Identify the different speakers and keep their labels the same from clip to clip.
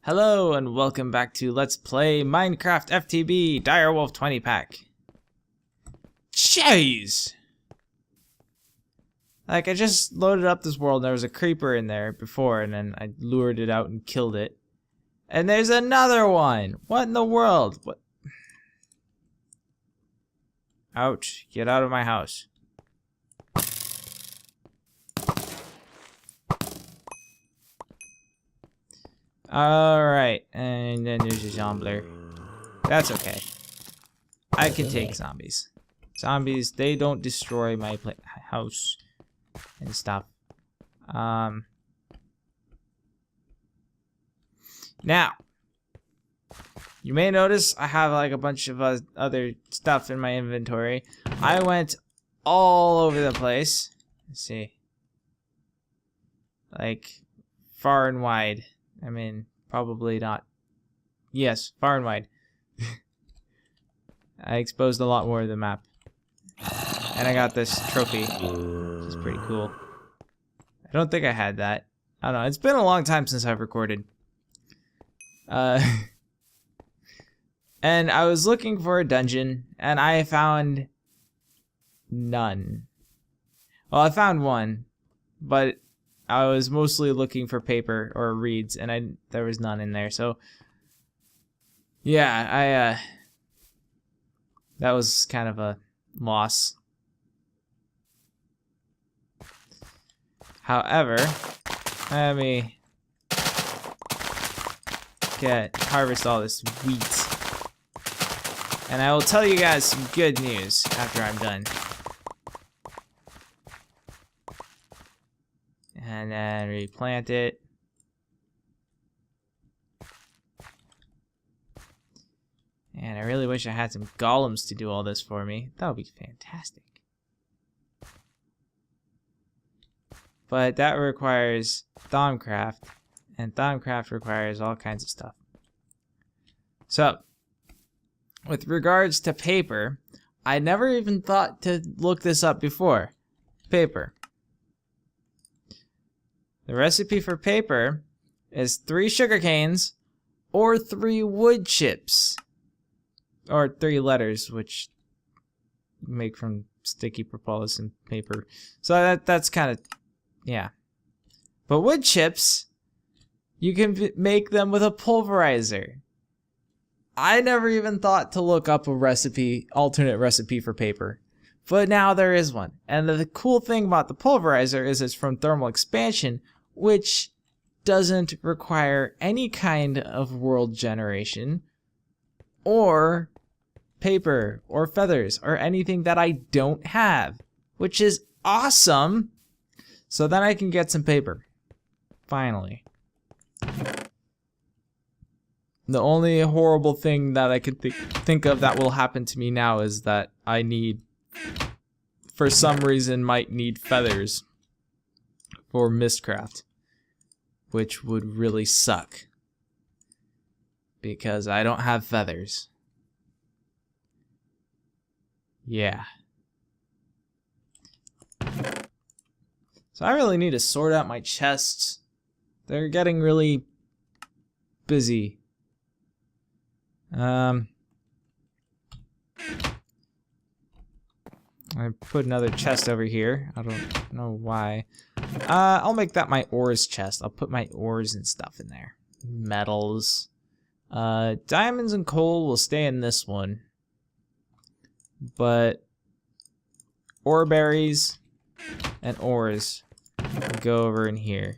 Speaker 1: Hello and welcome back to Let's Play Minecraft FTB Direwolf 20 pack. Jeez! Like, I just loaded up this world and there was a creeper in there before and then I lured it out and killed it. And there's another one! What in the world? What? Ouch. Get out of my house. Alright, and then there's a zombler. That's okay. I can take zombies. Zombies, they don't destroy my house and stuff. Now, you may notice I have like a bunch of other stuff in my inventory. I went all over the place. Let's see. Like, far and wide. I mean, probably not. Yes, far and wide. I exposed a lot more of the map. And I got this trophy, which is pretty cool. I don't think I had that. I don't know. It's been a long time since I've recorded. And I was looking for a dungeon, and I found none. Well, I found one, but I was mostly looking for paper or reeds, and there was none in there. So, yeah, that was kind of a loss. However, let me harvest all this wheat, and I will tell you guys some good news after I'm done. And then replant it. And I really wish I had some golems to do all this for me. That would be fantastic. But that requires Thaumcraft, and Thaumcraft requires all kinds of stuff. So, with regards to paper, I never even thought to look this up before. Paper. The recipe for paper is 3 sugar canes or 3 wood chips. Or 3 letters, which you make from sticky propolis and paper. So that's kind of, yeah. But wood chips, you can make them with a pulverizer. I never even thought to look up a recipe, alternate recipe for paper. But now there is one. And the cool thing about the pulverizer is it's from thermal expansion, which doesn't require any kind of world generation or paper or feathers or anything that I don't have, which is awesome. So then I can get some paper. Finally. The only horrible thing that I could think of that will happen to me now is that I for some reason, might need feathers for Mistcraft, which would really suck because I don't have feathers. Yeah. So I really need to sort out my chests. They're getting really busy. I put another chest over here. I don't know why. I'll make that my ores chest. I'll put my ores and stuff in there. Metals. Diamonds and coal will stay in this one. But ore berries and ores will go over in here.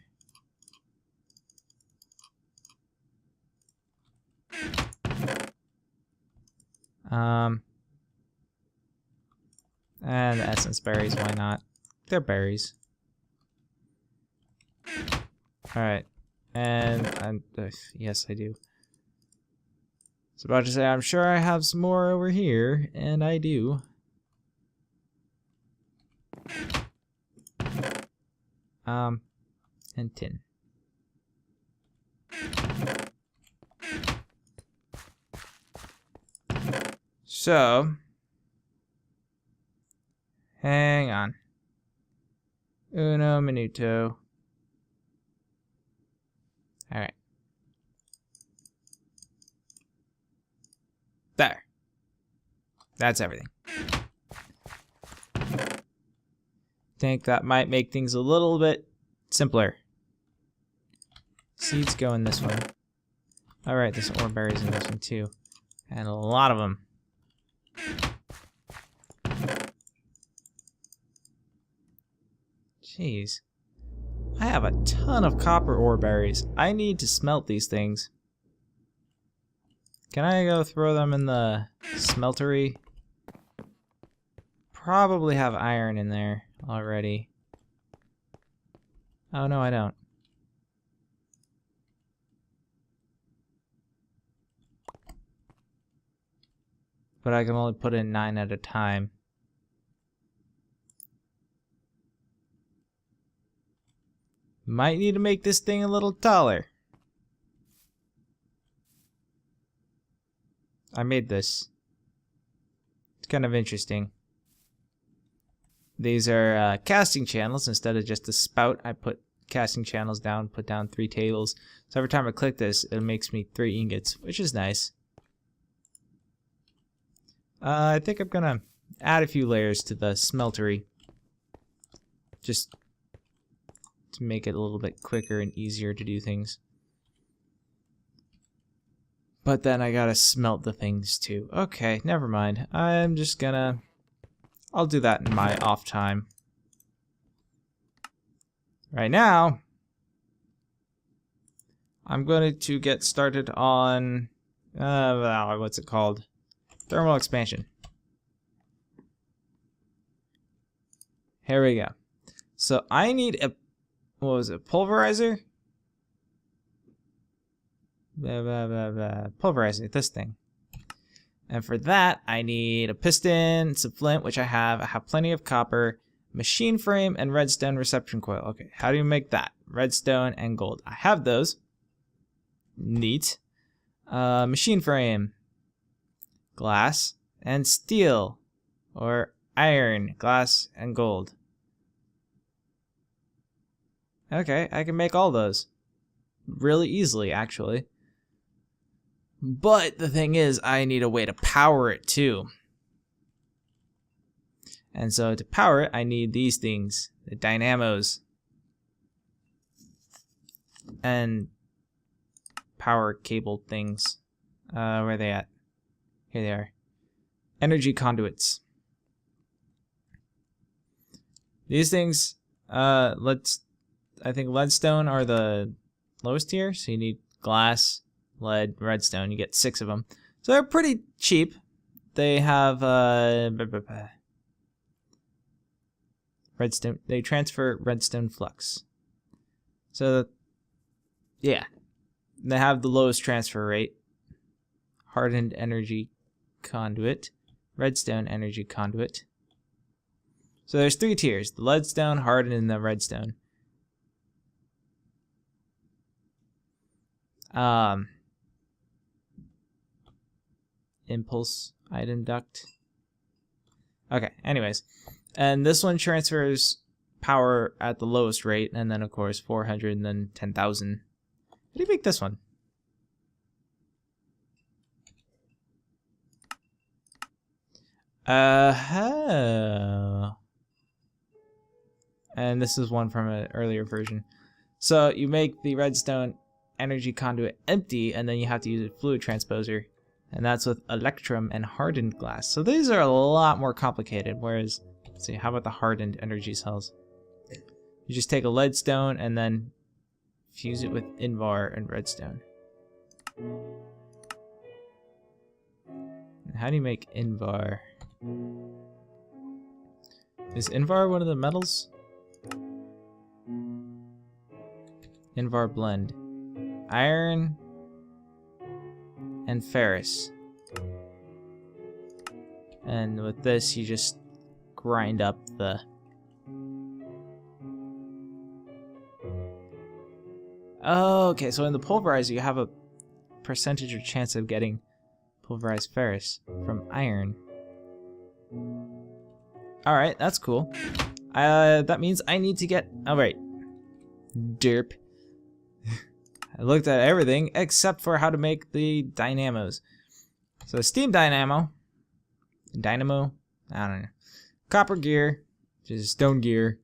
Speaker 1: And the essence berries, why not? They're berries. Alright. And yes, I do. I was about to say, I'm sure I have some more over here, and I do. And tin. So, hang on. Uno minuto. Alright. That's everything. Think that might make things a little bit simpler. Seeds go in this one. Alright, there's ore berries in this one too. And a lot of them. Jeez. I have a ton of copper ore berries. I need to smelt these things. Can I go throw them in the smeltery? Probably have iron in there already. Oh no, I don't. But I can only put in 9 at a time. Might need to make this thing a little taller. I made this. It's kind of interesting. These are casting channels. Instead of just a spout, I put casting channels down, put down 3 tables. So every time I click this, it makes me 3 ingots, which is nice. I think I'm gonna add a few layers to the smeltery. Just to make it a little bit quicker and easier to do things. But then I gotta smelt the things too. Okay, never mind. I'm just gonna... I'll do that in my off time. Right now, I'm going to get started on... what's it called? Thermal expansion. Here we go. So I need a... What was it? Pulverizer? Pulverizer, this thing. And for that, I need a piston, some flint, which I have. I have plenty of copper, machine frame, and redstone reception coil. Okay, how do you make that? Redstone and gold. I have those. Neat. Machine frame, glass, and steel, or iron, glass, and gold. Okay, I can make all those. Really easily, actually. But the thing is, I need a way to power it too. And so to power it, I need these things, the dynamos. And power cable things. Where are they at? Here they are. Energy conduits. These things, I think leadstone are the lowest tier, so you need glass, lead, redstone. You get 6 of them. So they're pretty cheap. They have redstone. They transfer redstone flux. So yeah, they have the lowest transfer rate. Hardened energy conduit, redstone energy conduit. So there's 3 tiers: the leadstone, hardened, and the redstone. Impulse item duct. Okay, anyways. And this one transfers power at the lowest rate, and then of course 400 and then 10,000. How do you make this one? And this is one from an earlier version. So you make the redstone energy conduit empty, and then you have to use a fluid transposer, and that's with electrum and hardened glass. So these are a lot more complicated, whereas, let's see, how about the hardened energy cells? You just take a leadstone and then fuse it with invar and redstone. And how do you make invar? Is invar one of the metals? Invar blend. Iron and ferrous. And with this, you just grind up the... Oh, okay, so in the pulverizer, you have a percentage or chance of getting pulverized ferrous from iron. Alright, that's cool. That means I need to get... Oh, right. Derp. I looked at everything except for how to make the dynamos. So steam dynamo Dynamo? I don't know. Copper gear, which is stone gear,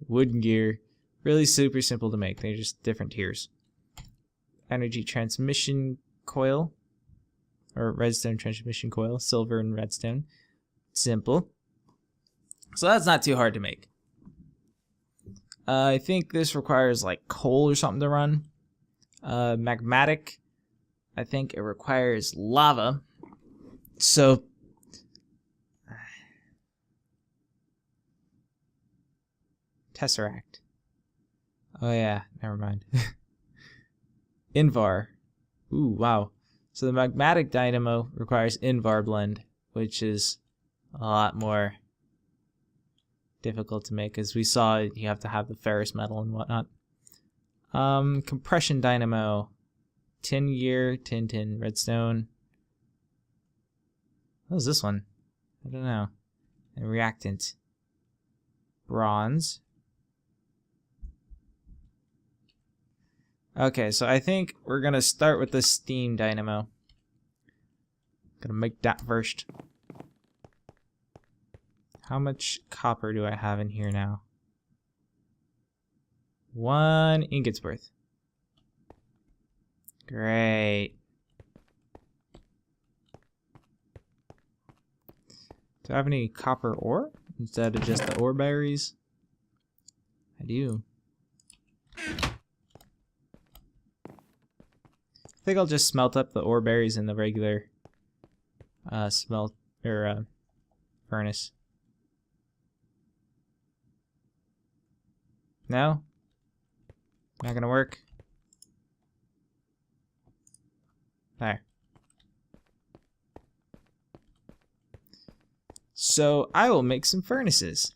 Speaker 1: wooden gear. Really super simple to make. They're just different tiers. Energy transmission coil, or redstone transmission coil, silver and redstone. Simple. So that's not too hard to make. I think this requires like coal or something to run. Magmatic, I think it requires lava. So Tesseract. Oh yeah, never mind. Invar. Ooh, wow. So the magmatic dynamo requires Invar blend, which is a lot more difficult to make. As we saw, you have to have the ferrous metal and whatnot. Compression dynamo. Tin gear, tin, redstone. What is this one? I don't know. And reactant. Bronze. Okay, so I think we're gonna start with the steam dynamo. Gonna make that first. How much copper do I have in here now? 1 ingot's worth. Great. Do I have any copper ore instead of just the ore berries? I do. I think I'll just smelt up the ore berries in the regular furnace. No? Not gonna work? There. So I will make some furnaces.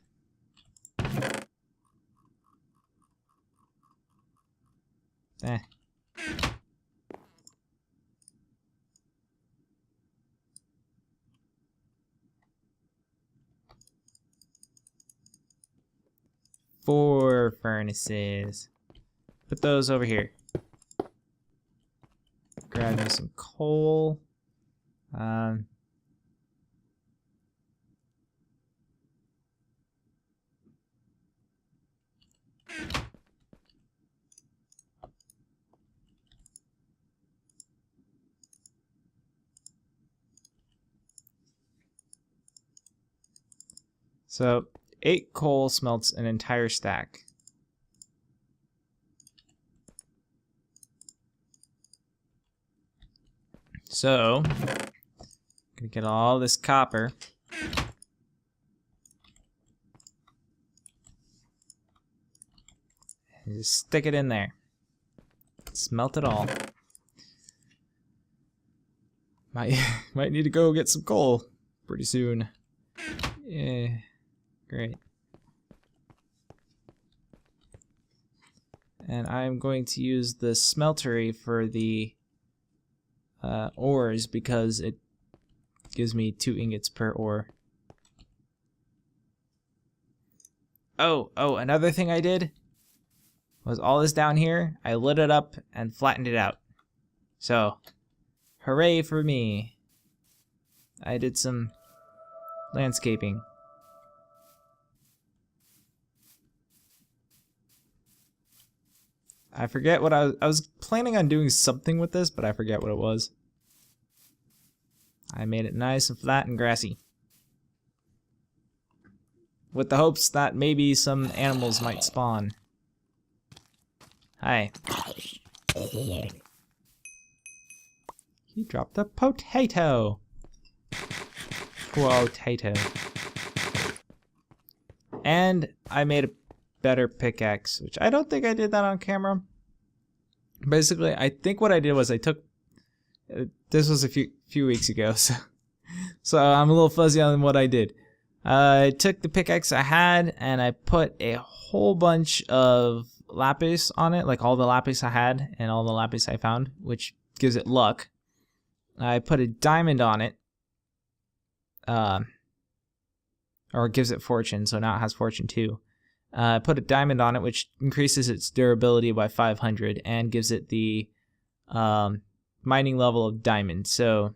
Speaker 1: Eh. 4 furnaces. Put those over here. Grab me some coal. So 8 coal smelts an entire stack. So, gonna get all this copper. And just stick it in there. Smelt it all. Might need to go get some coal pretty soon. Yeah, great. And I'm going to use the smeltery for the ores because it gives me 2 ingots per ore. Oh, another thing I did was all this down here, I lit it up and flattened it out. So, hooray for me. I did some landscaping. I forget what I was planning on doing something with this, but I forget what it was. I made it nice and flat and grassy. With the hopes that maybe some animals might spawn. Hi. He dropped a potato. Potato. And I made a better pickaxe, which I don't think I did that on camera. Basically, I think what I did was I took this was a few weeks ago, so I'm a little fuzzy on what I did. I took the pickaxe I had and I put a whole bunch of lapis on it, like all the lapis I had and all the lapis I found, which gives it luck. I put a diamond on it, or it gives it fortune, so now it has fortune too. Put a diamond on it, which increases its durability by 500 and gives it the mining level of diamond, so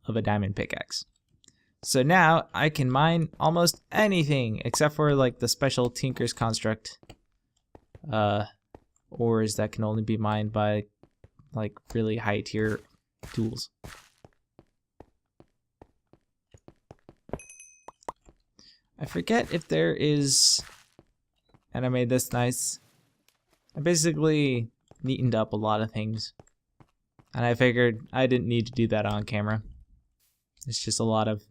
Speaker 1: of a diamond pickaxe. So now I can mine almost anything except for like the special Tinker's Construct ores that can only be mined by like really high tier tools. I forget if there is, and I made this nice. I basically neatened up a lot of things, and I figured I didn't need to do that on camera. It's just a lot of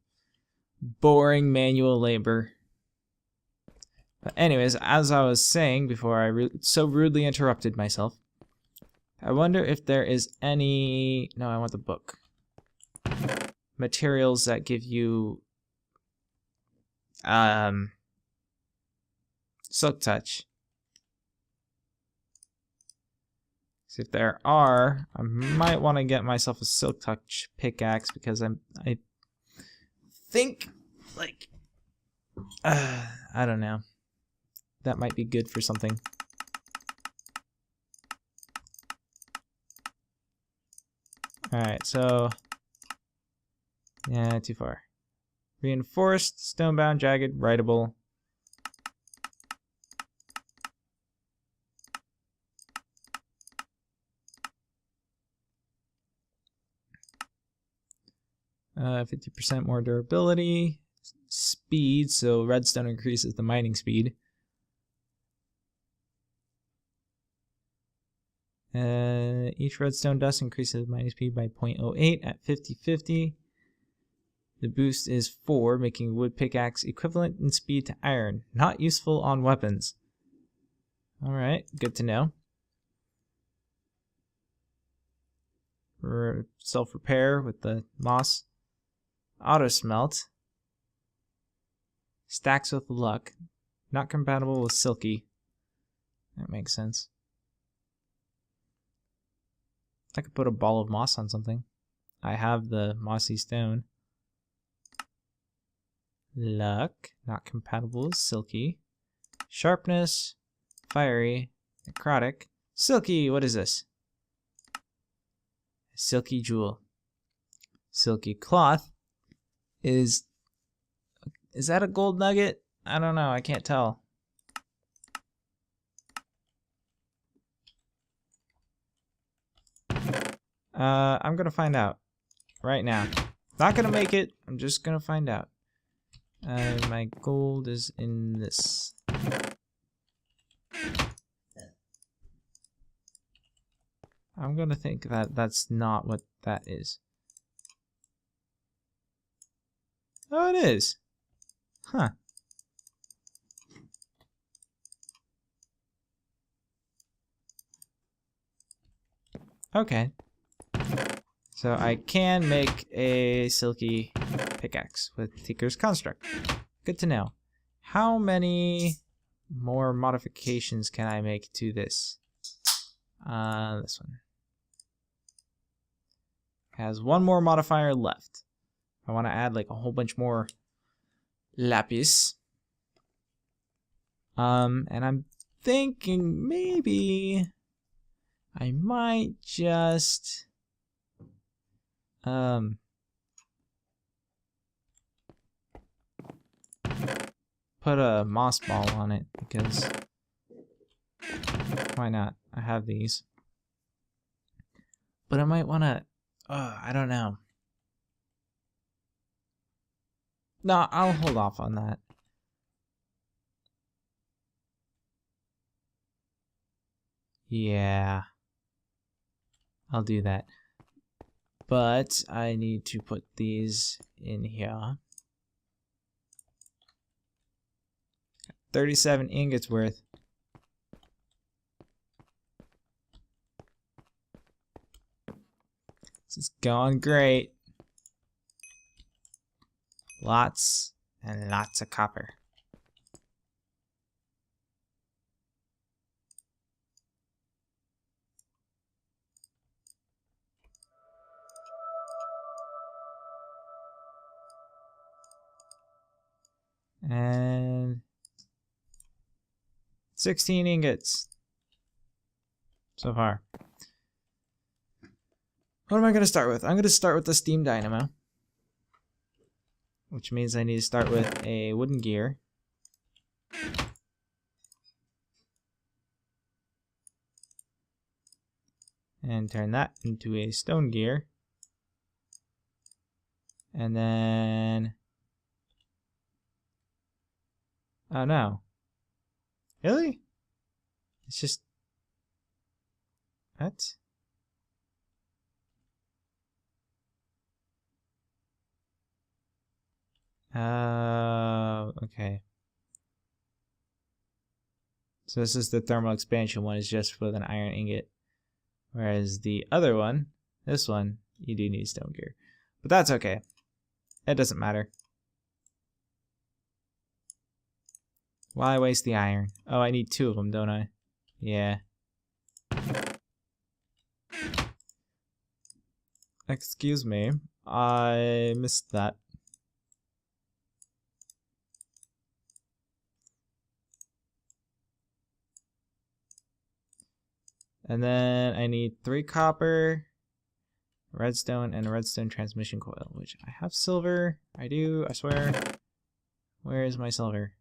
Speaker 1: boring manual labor. But anyways, as I was saying before I so rudely interrupted myself, I wonder if there is any, no, I want the book. Materials that give you silk touch. So if there are, I might want to get myself a silk touch pickaxe because I think like I don't know. That might be good for something. Alright, so yeah, too far. Reinforced, stonebound, jagged, writable. Uh, 50% more durability. Speed, so redstone increases the mining speed. Each redstone dust increases mining speed by 0.08 at 50-50. The boost is 4, making wood pickaxe equivalent in speed to iron. Not useful on weapons. Alright, good to know. Self-repair with the moss. Auto smelt. Stacks with luck. Not compatible with silky. That makes sense. I could put a ball of moss on something. I have the mossy stone. Luck. Not compatible with silky. Sharpness. Fiery. Necrotic. Silky. What is this? Silky jewel. Silky cloth. Is that a gold nugget? I don't know. I can't tell. I'm gonna find out right now. Not gonna make it. I'm just gonna find out. My gold is in this. I'm gonna think that that's not what that is. Oh, it is. Huh. Okay. So I can make a silky pickaxe with Tinker's Construct. Good to know. How many more modifications can I make to this? This one. Has one more modifier left. I want to add like a whole bunch more lapis. And I'm thinking maybe I might just put a moss ball on it because why not? I have these. But I might want to, I don't know. No, I'll hold off on that. Yeah. I'll do that. But I need to put these in here. 37 ingots worth. This is going great. Lots and lots of copper. And 16 ingots so far. What am I going to start with? I'm going to start with the steam dynamo. which means I need to start with a wooden gear. And turn that into a stone gear. And then... oh no. Really? It's just... what? Okay. So this is the thermal expansion one, is just with an iron ingot. Whereas the other one, this one, you do need stone gear. But that's okay. It doesn't matter. Why waste the iron? Oh, I need 2 of them, don't I? Yeah. Excuse me. I missed that. And then I need 3 copper, redstone, and a redstone transmission coil, which I have silver. I do, I swear. Where is my silver?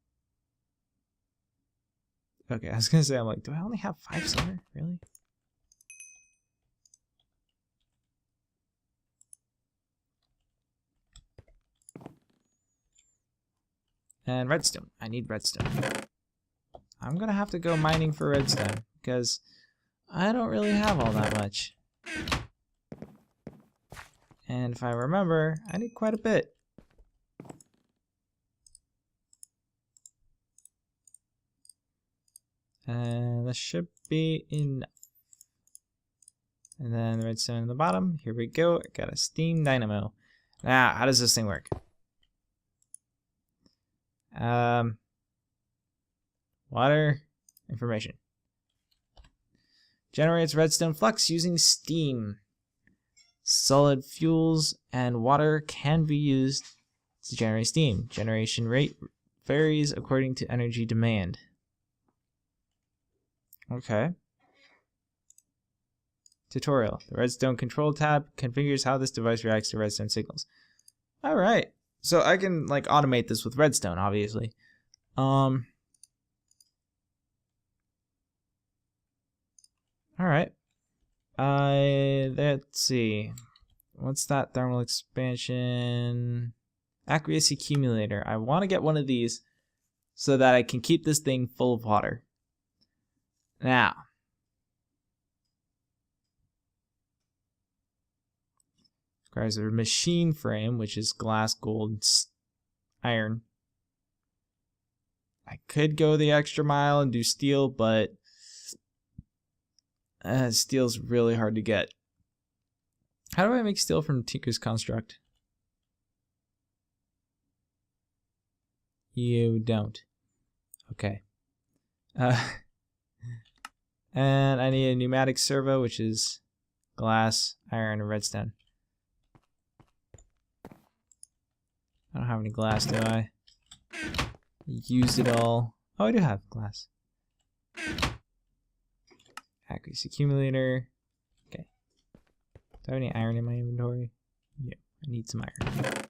Speaker 1: Okay, I was gonna say, I'm like, do I only have 5 silver? Really? And redstone. I need redstone. I'm gonna have to go mining for redstone, because I don't really have all that much. And if I remember, I need quite a bit. And this should be enough. And then the redstone in the bottom. Here we go. I got a steam dynamo. Now, how does this thing work? Water information. Generates redstone flux using steam. Solid fuels and water can be used to generate steam. Generation rate varies according to energy demand. Okay. Tutorial. The redstone control tab configures how this device reacts to redstone signals. Alright. So I can like automate this with redstone, obviously. Alright. Let's see. What's that thermal expansion? Aqueous accumulator. I want to get one of these so that I can keep this thing full of water. Now, requires a machine frame, which is glass, gold, iron. I could go the extra mile and do steel, but steel's really hard to get. How do I make steel from Tinker's Construct? You don't. Okay. And I need a pneumatic servo, which is glass, iron, and redstone. I don't have any glass, do I? Used it all. Oh, I do have glass. Aqueous accumulator. Okay. Do I have any iron in my inventory? Yeah, I need some iron.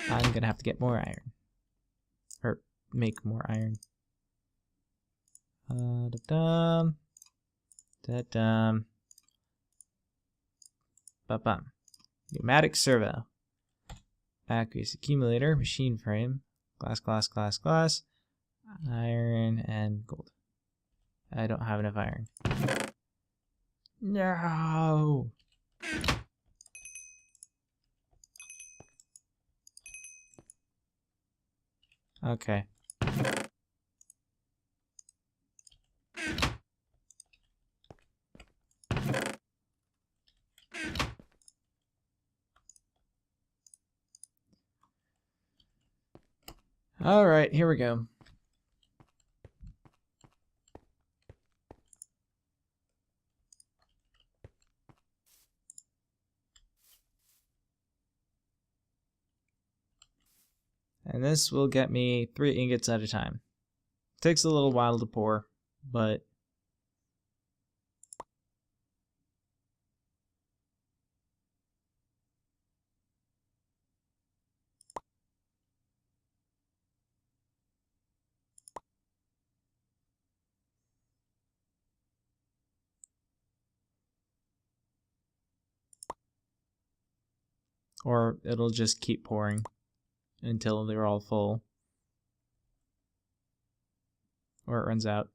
Speaker 1: I'm gonna have to get more iron. Or make more iron. Da-dum. Da-dum. Ba-bum. Pneumatic servo. Aqueous accumulator, machine frame, glass, glass, glass, glass, iron, and gold. I don't have enough iron. No! Okay. Alright, here we go. And this will get me 3 ingots at a time. Takes a little while to pour, but Or it'll just keep pouring until they're all full. Or it runs out.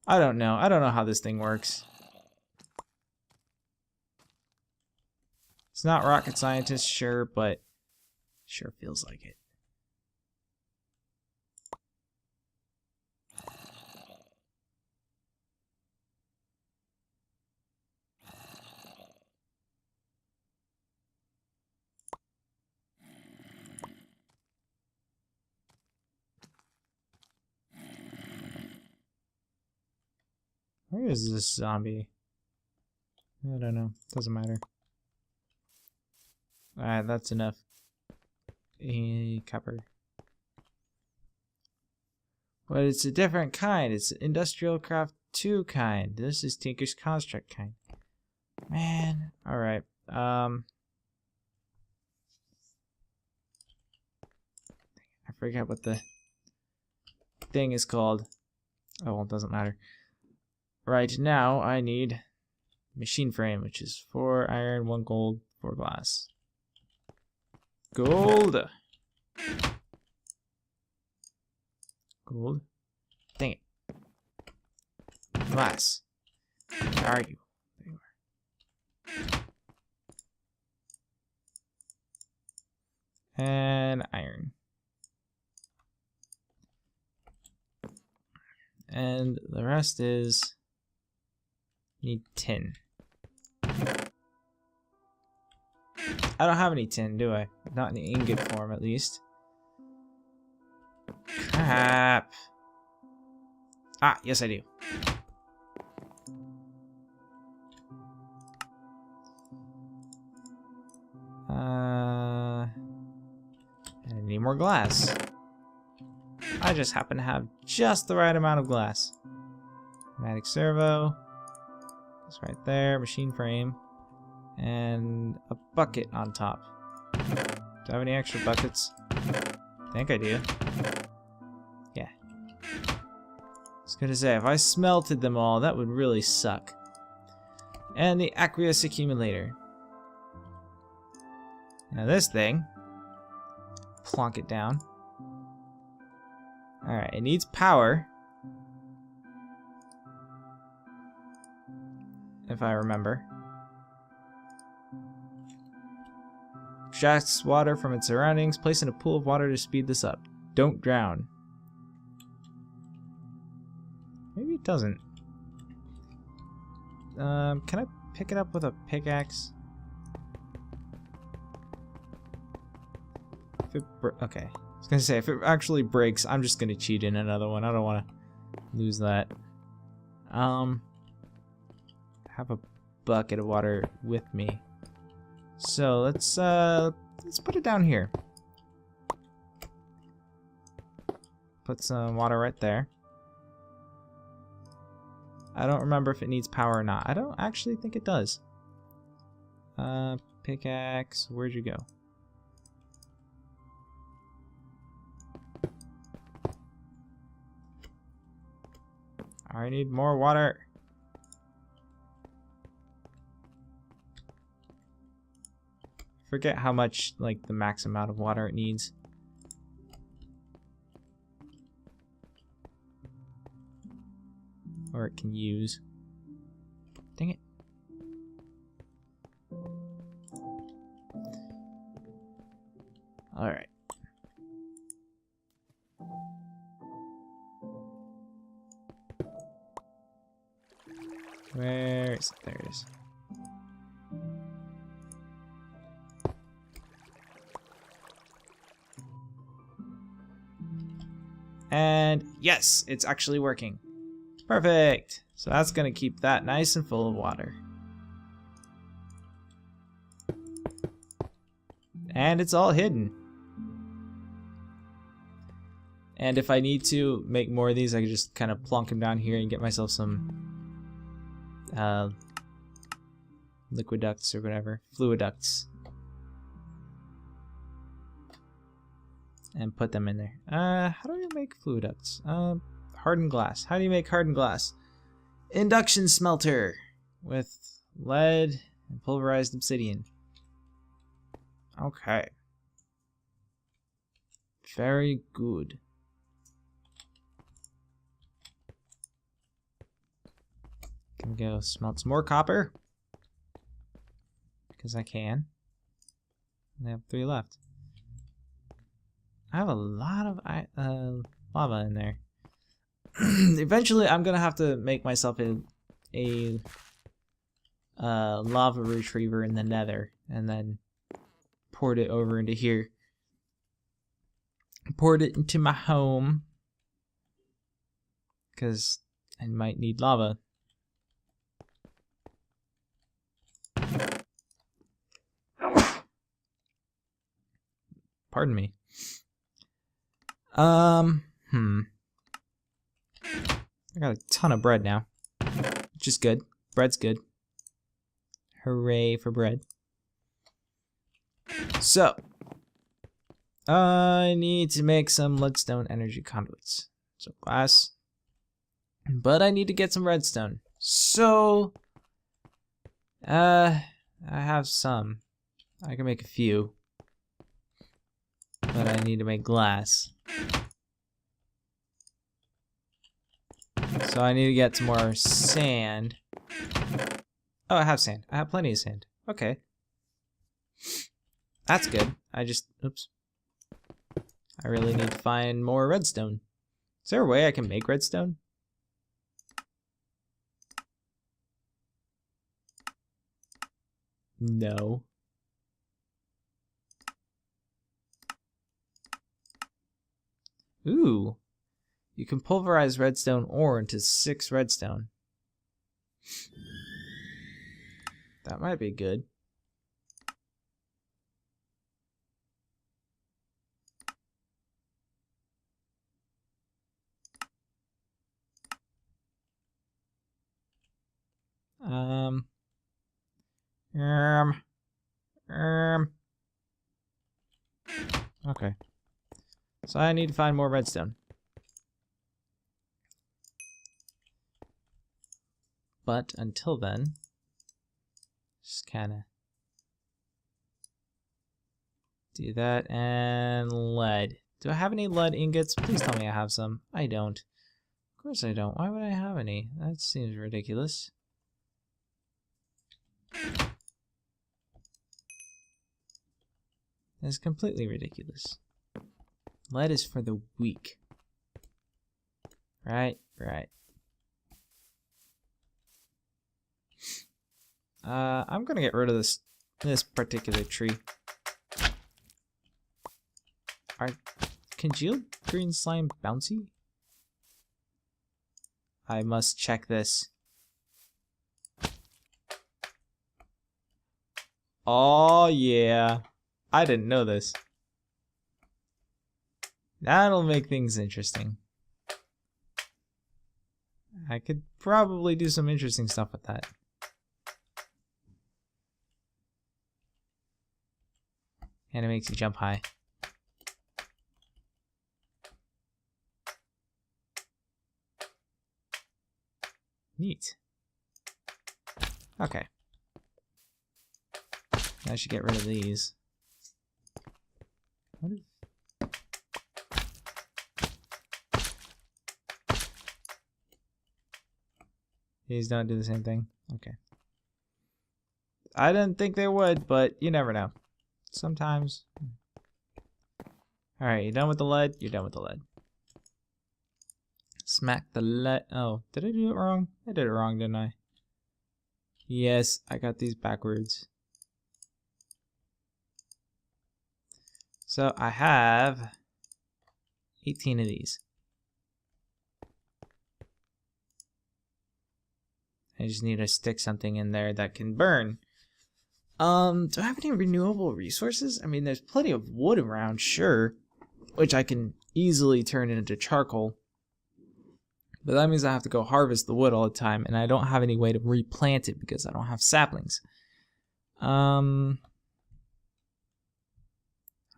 Speaker 1: I don't know. I don't know how this thing works. It's not rocket scientist, sure, but sure feels like it. Where is this zombie? I don't know. Doesn't matter. Alright, that's enough. Copper. But it's a different kind. It's Industrial Craft 2 kind. This is Tinker's Construct kind. Man. Alright. I forget what the thing is called. Oh, well, it doesn't matter. Right now, I need machine frame, which is 4 iron, 1 gold, 4 glass. Gold! Gold. Dang it. Glass. Where are you? There you are. And iron. And the rest is... need tin. I don't have any tin, do I? Not in the ingot form, at least. Crap. Ah, yes I do. I need more glass. I just happen to have just the right amount of glass. Pneumatic servo. It's right there. Machine frame. And a bucket on top. Do I have any extra buckets? I think I do. Yeah. I was gonna say, if I smelted them all, that would really suck. And the aqueous accumulator. Now this thing, plonk it down. Alright, it needs power. If I remember. Extracts water from its surroundings. Place in a pool of water to speed this up. Don't drown. Maybe it doesn't. Can I pick it up with a pickaxe? If it okay. I was gonna say, if it actually breaks, I'm just gonna cheat in another one. I don't want to lose that. Have a bucket of water with me. So let's put it down here. Put some water right there. I don't remember if it needs power or not. I don't actually think it does. Pickaxe, where'd you go? I need more water. Forget how much, like, the max amount of water it needs. Or it can use. Dang it. Alright. Where is it? There it is. And yes, it's actually working. Perfect. So that's going to keep that nice and full of water. And it's all hidden. And if I need to make more of these, I can just kind of plonk them down here and get myself some liquid ducts or whatever. Fluid ducts. And put them in there. How do you make fluid ducts? Hardened glass. How do you make hardened glass? Induction smelter with lead and pulverized obsidian. Okay. Very good. Gonna go smelt some more copper. Because I can. I have 3 left. I have a lot of lava in there. Eventually, I'm gonna have to make myself a lava retriever in the nether, and then port it over into here. Port it into my home, because I might need lava. Pardon me. I got a ton of bread now, which is good. Bread's good. Hooray for bread. So, I need to make some leadstone energy conduits. So glass. But I need to get some redstone. So, I have some. I can make a few. But I need to make glass. So I need to get some more sand. Oh, I have sand. I have plenty of sand. Okay. That's good. Oops. I really need to find more redstone. Is there a way I can make redstone? No. Ooh. You can pulverize redstone ore into 6 redstone. That might be good. Okay. So I need to find more redstone. But until then, just kind of do that. And lead. Do I have any lead ingots? Please tell me I have some. I don't. Of course I don't. Why would I have any? That seems ridiculous. That's completely ridiculous. Lead is for the weak. Right? Right. I'm gonna get rid of this particular tree. Are congealed green slime bouncy? I must check this. Oh yeah. I didn't know this. That'll make things interesting. I could probably do some interesting stuff with that. And it makes you jump high. Neat. Okay. I should get rid of these. What is... These don't do the same thing? Okay. I didn't think they would, but you never know. Sometimes. Alright, you done with the lead? You're done with the lead. Smack the lead. Oh, did I do it wrong? I did it wrong, didn't I? Yes, I got these backwards. So I have 18 of these. I just need to stick something in there that can burn. Do I have any renewable resources? I mean, there's plenty of wood around, sure, which I can easily turn into charcoal. But that means I have to go harvest the wood all the time, and I don't have any way to replant it because I don't have saplings. I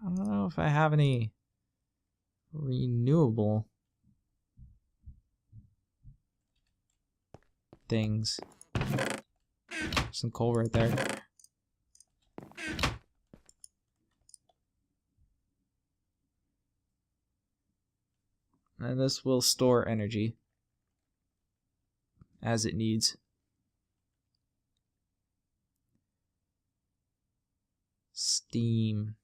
Speaker 1: don't know if I have any renewable things. Some coal right there. And this will store energy as it needs. Steam.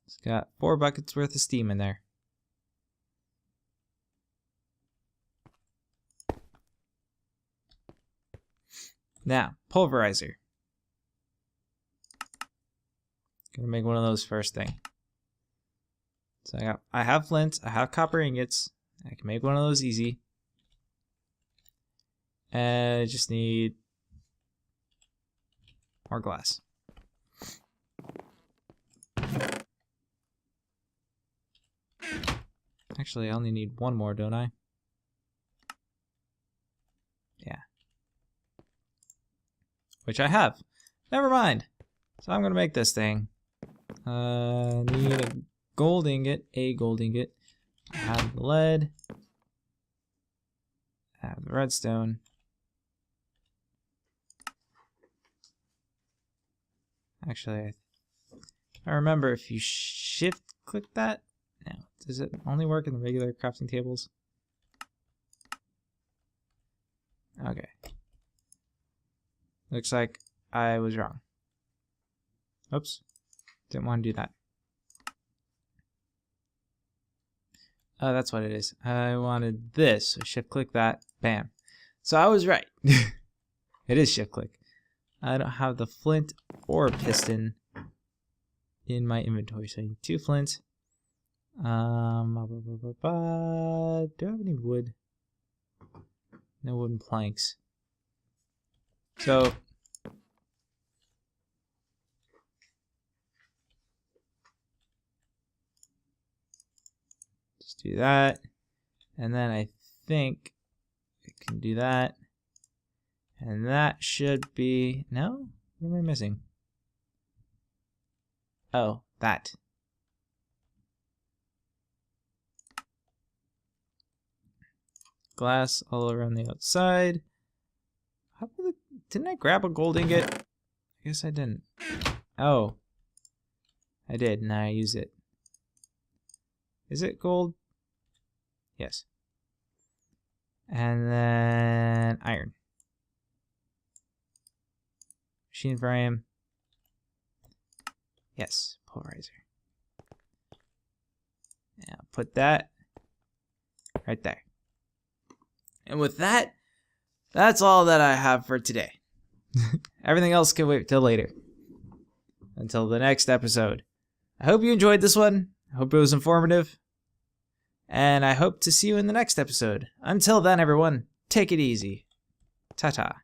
Speaker 1: It's got 4 buckets worth of steam in there. Now, pulverizer. Gonna make one of those first thing. So I have flint, I have copper ingots. I can make one of those easy. And I just need more glass. Actually, I only need one more, don't I? Yeah. Which I have. Never mind. So I'm gonna make this thing. Need a gold ingot. I have the lead. I have the redstone. Actually, I remember if you shift click that. Now, does it only work in the regular crafting tables? Okay. Looks like I was wrong. Oops. Didn't want to do that. Oh, that's what it is. I wanted this. So shift click that. Bam. So I was right. It is shift click. I don't have the flint or piston in my inventory, so I need 2 flint. Do I have any wood? No wooden planks. So just do that, and then I think I can do that, and that should be no. What am I missing? Oh, that. Glass all around the outside. Didn't I grab a gold ingot? I guess I didn't. Oh. I did, and I use it. Is it gold? Yes. And then iron. Machine frame. Yes, pulverizer. Now put that right there. And with that, that's all that I have for today. Everything else can wait till later. Until the next episode. I hope you enjoyed this one. I hope it was informative. And I hope to see you in the next episode. Until then, everyone, take it easy. Ta-ta.